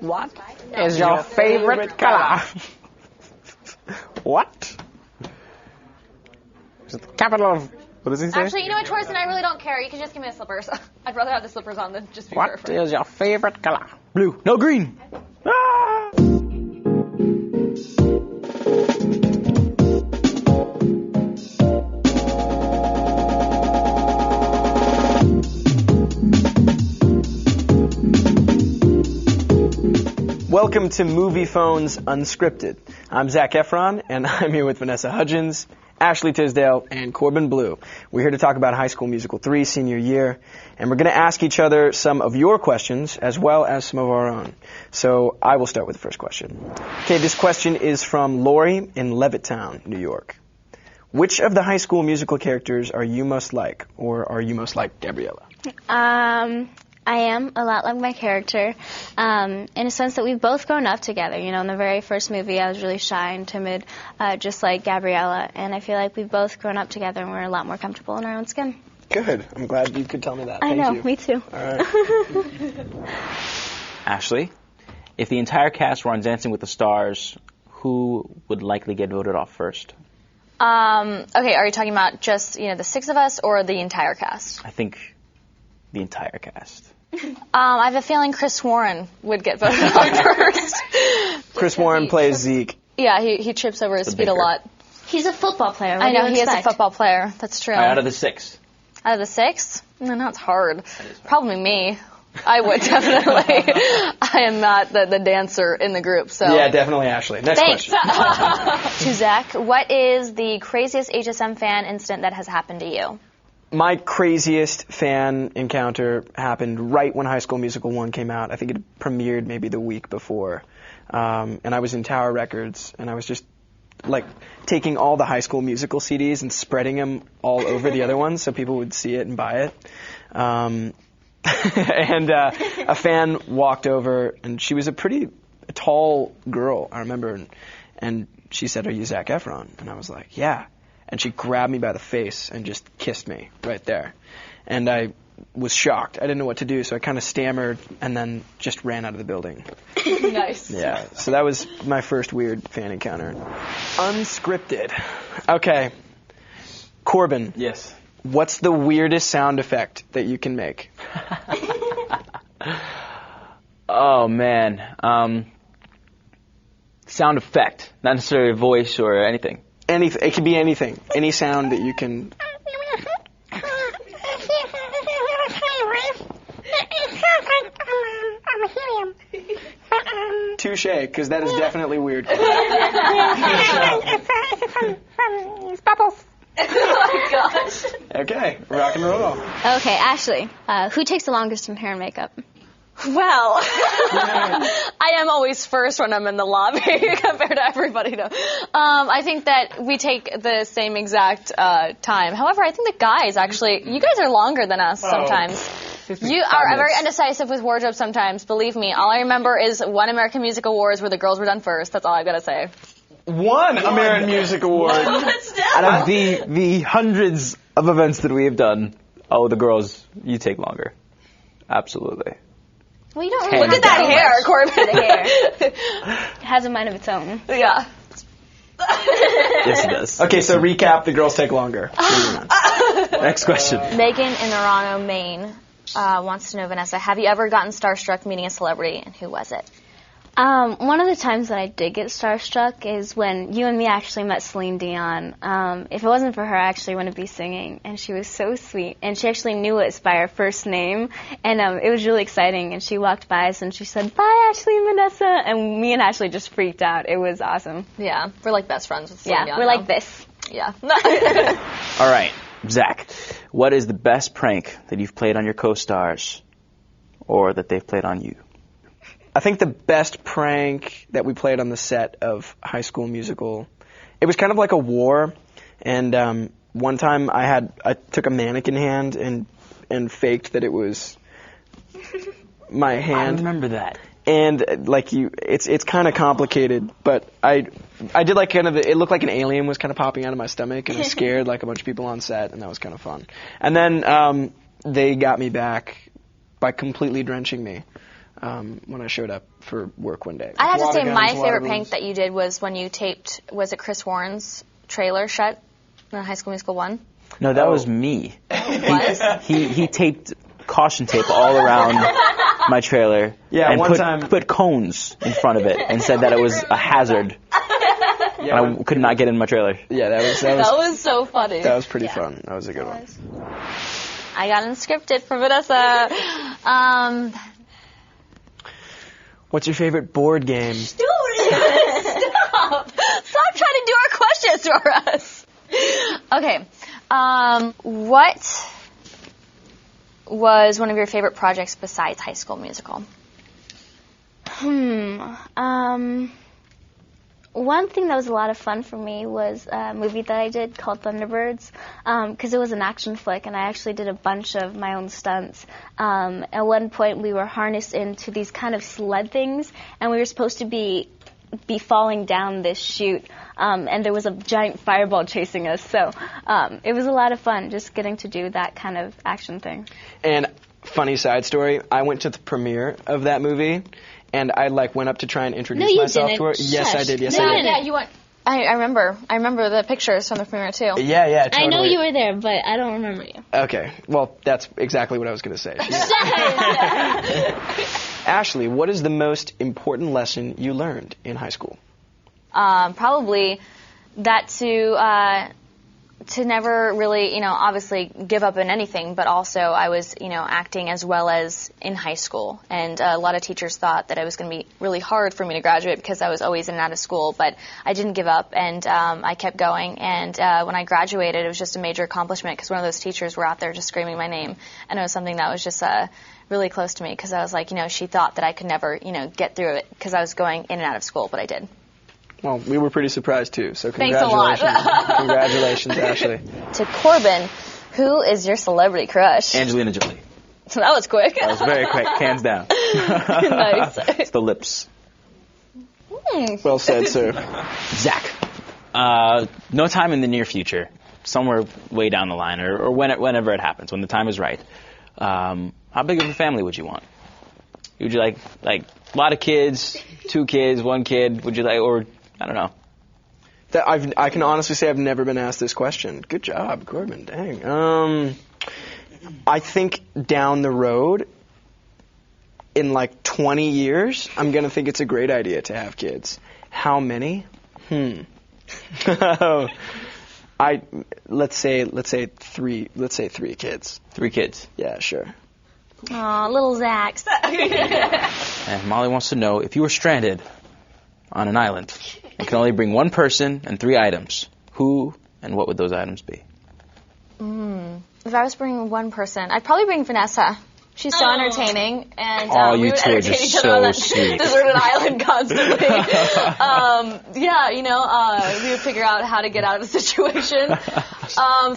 What is your favorite color? What? Is it the capital of... What does he say? Actually, you know what, Torsten? I really don't care. You can just give me the slippers. I'd rather have the slippers on than just be What barefoot. is your favorite color? Blue. No, green. Ah! Welcome to Movie Phone's Unscripted. I'm Zac Efron, and I'm here with Vanessa Hudgens, Ashley Tisdale, and Corbin Blue. We're here to talk about High School Musical 3 senior year, and we're going to ask each other some of your questions as well as some of our own. So I will start with the first question. Okay, this question is from Lori in Levittown, New York. Which of the High School Musical characters are you most like, or are you most like Gabriella? I am a lot like my character, in a sense that we've both grown up together. You know, in the very first movie, I was really shy and timid, just like Gabriella, and I feel like we've both grown up together and we're a lot more comfortable in our own skin. Good. I'm glad you could tell me that. Thank you. You. Me too. All right. Ashley, if the entire cast were on Dancing with the Stars, who would likely get voted off first? Okay, are you talking about just, the six of us or the entire cast? I think the entire cast. I have a feeling Chris Warren would get voted on first. Chris Warren plays Zeke. Yeah, he trips over his feet a lot. He's a football player. I know, he is a football player. That's true. Out of the six. Out of the six? No, it's hard. Probably me. I would, definitely. I am not the dancer in the group, so. Yeah, definitely Ashley. Next question. To Zach, what is the craziest HSM fan incident that has happened to you? My craziest fan encounter happened right when High School Musical 1 came out. I think it premiered maybe the week before. And I was in Tower Records, and I was just, taking all the High School Musical CDs and spreading them all over the other ones so people would see it and buy it. And a fan walked over, and she was a pretty tall girl, I remember, and she said, "Are you Zac Efron?" And I was like, "Yeah." And she grabbed me by the face and just kissed me right there. And I was shocked. I didn't know what to do, so I kind of stammered and then just ran out of the building. Nice. Yeah, so that was my first weird fan encounter. Unscripted. Okay. Corbin. Yes. What's the weirdest sound effect that you can make? Oh, man. Sound effect, not necessarily a voice or anything. Anything. It can be anything. Any sound that you can... Touche, because that is definitely weird. Bubbles. Oh my gosh. Okay, rock and roll. Okay, Ashley, who takes the longest in hair and makeup? Well, I am always first when I'm in the lobby compared to everybody. No. I think that we take the same exact time. However, I think the guys actually, you guys are longer than us sometimes. You are very indecisive with wardrobe sometimes. Believe me, all I remember is one American Music Awards where the girls were done first. That's all I've got to say. One American Music Award. Out of the hundreds of events that we have done, the girls, you take longer. Absolutely. Well, you don't really Look at that hair, Corbin. The hair. It has a mind of its own. Yeah. Yes, it does. Okay, so recap, the girls take longer. Next question. Megan in Toronto, Maine, wants to know, Vanessa, have you ever gotten starstruck meeting a celebrity, and who was it? One of the times that I did get starstruck is when you and me actually met Celine Dion. If it wasn't for her, I actually wouldn't be singing, and she was so sweet. And she actually knew us by our first name, and it was really exciting. And she walked by us, and she said, "Bye, Ashley and Vanessa," and me and Ashley just freaked out. It was awesome. Yeah, we're like best friends with Celine Dion we're now. like this. Yeah. All right, Zach, what is the best prank that you've played on your co-stars or that they've played on you? I think the best prank that we played on the set of High School Musical, it was kind of like a war, and one time I took a mannequin hand and faked that it was my hand. I remember that. And it's kind of complicated, but I did it looked like an alien was kind of popping out of my stomach, and I scared a bunch of people on set, and that was kind of fun. And then they got me back by completely drenching me when I showed up for work one day. I have to Water say, guns, my water favorite balloons. prank that you did was when you taped, was it Chris Warren's trailer shut in High School Musical 1? No, that was me. Was? He taped caution tape all around my trailer. Yeah, and one time- put cones in front of it and said that it was a hazard. Yeah, And I could not get in my trailer. yeah, that That was so funny. was pretty fun. That was a good one. I got Unscripted for Vanessa. What's your favorite board game? Stop trying to do our questions for us. Okay. What was one of your favorite projects besides High School Musical? One thing that was a lot of fun for me was a movie that I did called Thunderbirds, because it was an action flick, and I actually did a bunch of my own stunts. At one point, we were harnessed into these kind of sled things, and we were supposed to be falling down this chute, and there was a giant fireball chasing us. So it was a lot of fun just getting to do that kind of action thing. And funny side story, I went to the premiere of that movie, and I went up to try and introduce you myself didn't. to her. Yes, Shush. I did. Yes, No, I did. Yeah, you went. I remember the pictures from the premiere too. Yeah, totally. I know you were there, but I don't remember you. Okay, well, that's exactly what I was going to say. Ashley, what is the most important lesson you learned in high school? Probably that to never really, obviously give up in anything, but also I was, acting as well as in high school. And a lot of teachers thought that it was going to be really hard for me to graduate because I was always in and out of school, but I didn't give up, and I kept going. And when I graduated, it was just a major accomplishment because one of those teachers were out there just screaming my name, and it was something that was just really close to me because I was like, she thought that I could never, get through it because I was going in and out of school, but I did. Well, we were pretty surprised, too, so Thanks a lot. congratulations. Congratulations, Ashley. To Corbin, who is your celebrity crush? Angelina Jolie. So that was quick. That was very quick, hands down. Nice. It's the lips. Well said, sir. Zach, no time in the near future, somewhere way down the line, or whenever it happens, when the time is right. How big of a family would you want? Would you like a lot of kids, 2 kids, 1 kid? Would you like, or I don't know. I can honestly say I've never been asked this question. Good job, Corbin. Dang. I think down the road, in 20 years, I'm going to think it's a great idea to have kids. How many? Let's say 3. Let's say 3 kids. 3 kids. Yeah, sure. Aw, little Zach. And Molly wants to know, if you were stranded on an island and can only bring 1 person and 3 items, who and what would those items be? If I was bringing 1 person, I'd probably bring Vanessa. She's so entertaining, and You we would two are entertain just each other on so that sweet. deserted island constantly. We would figure out how to get out of the situation.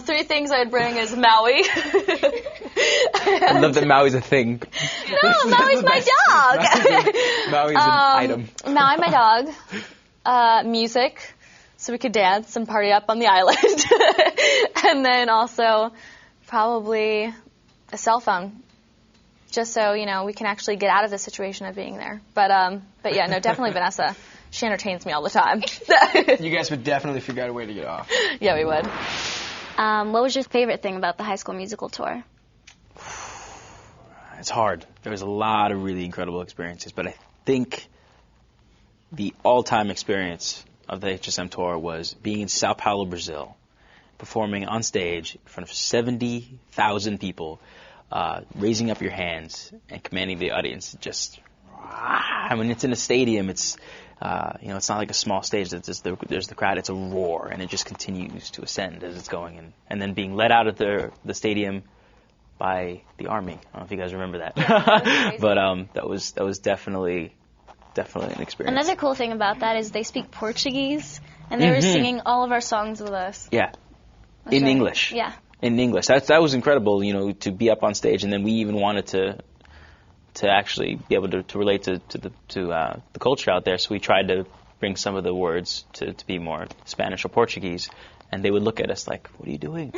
3 things I'd bring is Maui. I love that Maui's a thing. No, Maui's my dog. Maui's an item. Maui, my dog. Music, so we could dance and party up on the island. And then also probably a cell phone. Just so, we can actually get out of the situation of being there. But yeah, no, definitely Vanessa. She entertains me all the time. You guys would definitely figure out a way to get off. Yeah, we would. What was your favorite thing about the High School Musical tour? It's hard. There was a lot of really incredible experiences, but I think the all-time experience of the HSM tour was being in Sao Paulo, Brazil, performing on stage in front of 70,000 people, raising up your hands and commanding the audience. Just, it's in a stadium. It's, it's not like a small stage. There's the crowd. It's a roar, and it just continues to ascend as it's going. And then being let out of the stadium by the Army. I don't know if you guys remember that. But that was definitely an experience. Another cool thing about that is they speak Portuguese, and they were singing all of our songs with us. Yeah, in English. Yeah. In English. That was incredible, to be up on stage, and then we even wanted to actually be able to relate to the culture out there. So we tried to bring some of the words to be more Spanish or Portuguese, And they would look at us like, what are you doing?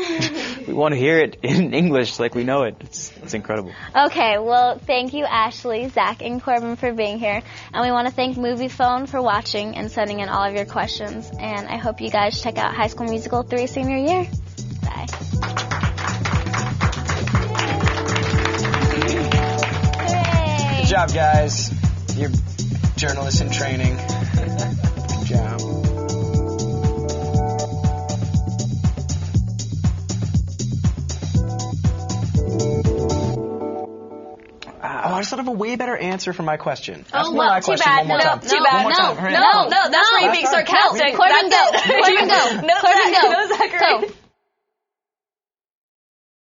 We want to hear it in English like we know it. It's incredible. Okay, well, thank you, Ashley, Zach, and Corbin for being here. And we want to thank Movie Phone for watching and sending in all of your questions. And I hope you guys check out High School Musical 3 senior year. Bye. Hooray! Good job, guys. You're journalists in training. Good job. Oh, I just thought of a way better answer for my question. Ask me my too question bad. one more time. Too bad. One more time. Hurry up. No, that's where you're being sarcastic. Corbin, go. That's it. Corbin, go. No, Corbin, go. no, Zachary. Go.